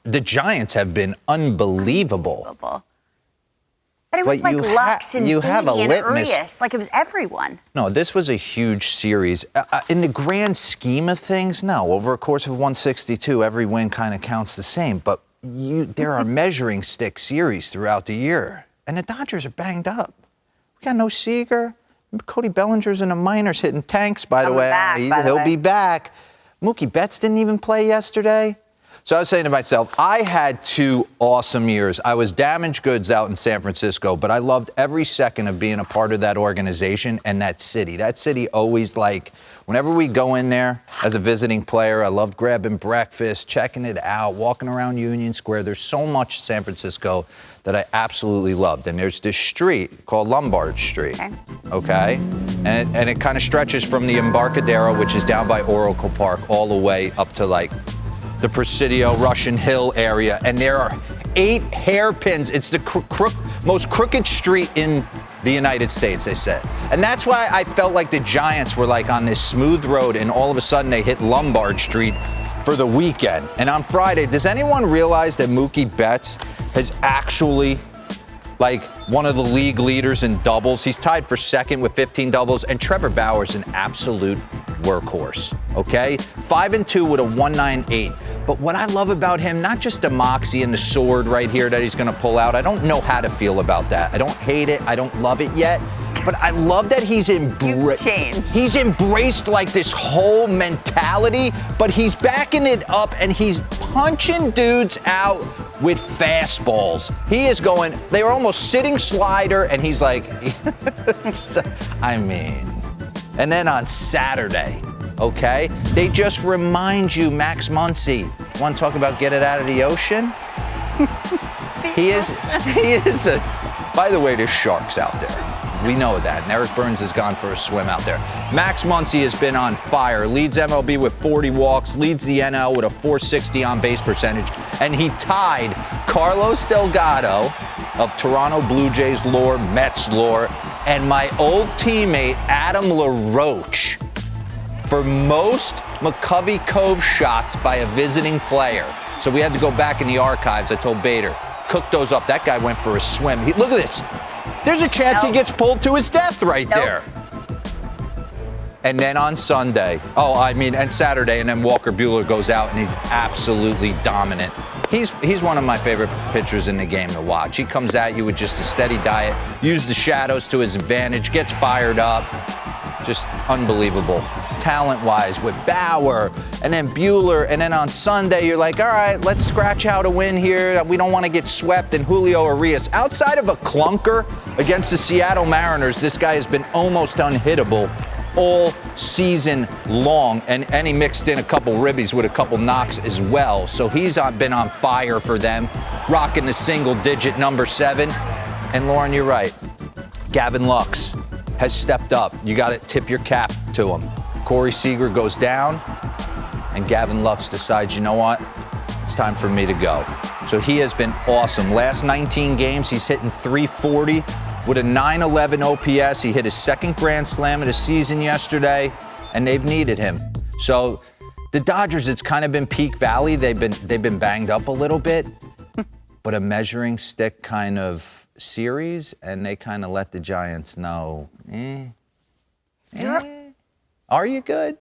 The Giants have been unbelievable. But it was But like Lux and you have a Beanie and litmus. Urias. Like it was everyone. No, this was a huge series. In the grand scheme of things, no. Over a course of 162, every win kind of counts the same. But there are measuring stick series throughout the year. And the Dodgers are banged up. We got no Seager. Cody Bellinger's in the minors hitting tanks, by the way. He'll be back. Mookie Betts didn't even play yesterday. So I was saying to myself, I had 2 awesome years. I was damaged goods out in San Francisco, but I loved every second of being a part of that organization and that city. That city always, whenever we go in there as a visiting player, I loved grabbing breakfast, checking it out, walking around Union Square. There's so much San Francisco that I absolutely loved. And there's this street called Lombard Street, okay? And it kind of stretches from the Embarcadero, which is down by Oracle Park, all the way up to the Presidio, Russian Hill area, and there are 8 hairpins. It's the most crooked street in the United States, they said. And that's why I felt like the Giants were on this smooth road, and all of a sudden they hit Lombard Street for the weekend. And on Friday, does anyone realize that Mookie Betts has actually one of the league leaders in doubles? He's tied for second with 15 doubles, and Trevor Bauer's an absolute workhorse, okay? 5-2 with a 1.98. But what I love about him, not just the moxie and the sword right here that he's going to pull out. I don't know how to feel about that. I don't hate it. I don't love it yet. But I love that he's embraced this whole mentality, but he's backing it up and he's punching dudes out with fastballs. He is going, they are almost sitting slider, and he's like, And then on Saturday, okay, they just remind you, Max Muncy, want to talk about get it out of the ocean? He is by the way, there's sharks out there. We know that. And Eric Burns has gone for a swim out there. Max Muncy has been on fire. Leads MLB with 40 walks. Leads the NL with a .460 on-base percentage. And he tied Carlos Delgado of Toronto Blue Jays lore, Mets lore, and my old teammate Adam LaRoche for most McCovey Cove shots by a visiting player. So we had to go back in the archives. I told Bader, cook those up. That guy went for a swim. Look at this. There's a chance he gets pulled to his death right there. And then on Sunday, and Saturday, and then Walker Buehler goes out and he's absolutely dominant. He's one of my favorite pitchers in the game to watch. He comes at you with just a steady diet, use the shadows to his advantage, gets fired up. Just unbelievable. Talent-wise with Bauer and then Buehler. And then on Sunday, you're like, all right, let's scratch out a win here. We don't want to get swept. And Julio Urias, outside of a clunker against the Seattle Mariners, this guy has been almost unhittable all season long. And he mixed in a couple ribbies with a couple knocks as well. So he's been on fire for them, rocking the single-digit number 7. And Lauren, you're right. Gavin Lux has stepped up. You got to tip your cap to him. Corey Seager goes down, and Gavin Lux decides, you know what? It's time for me to go. So he has been awesome. Last 19 games, he's hitting .340 with a .911 OPS. He hit his second grand slam of the season yesterday, and they've needed him. So the Dodgers, it's kind of been peak valley. They've been banged up a little bit, but a measuring stick kind of series, and they kind of let the Giants know, Are you good?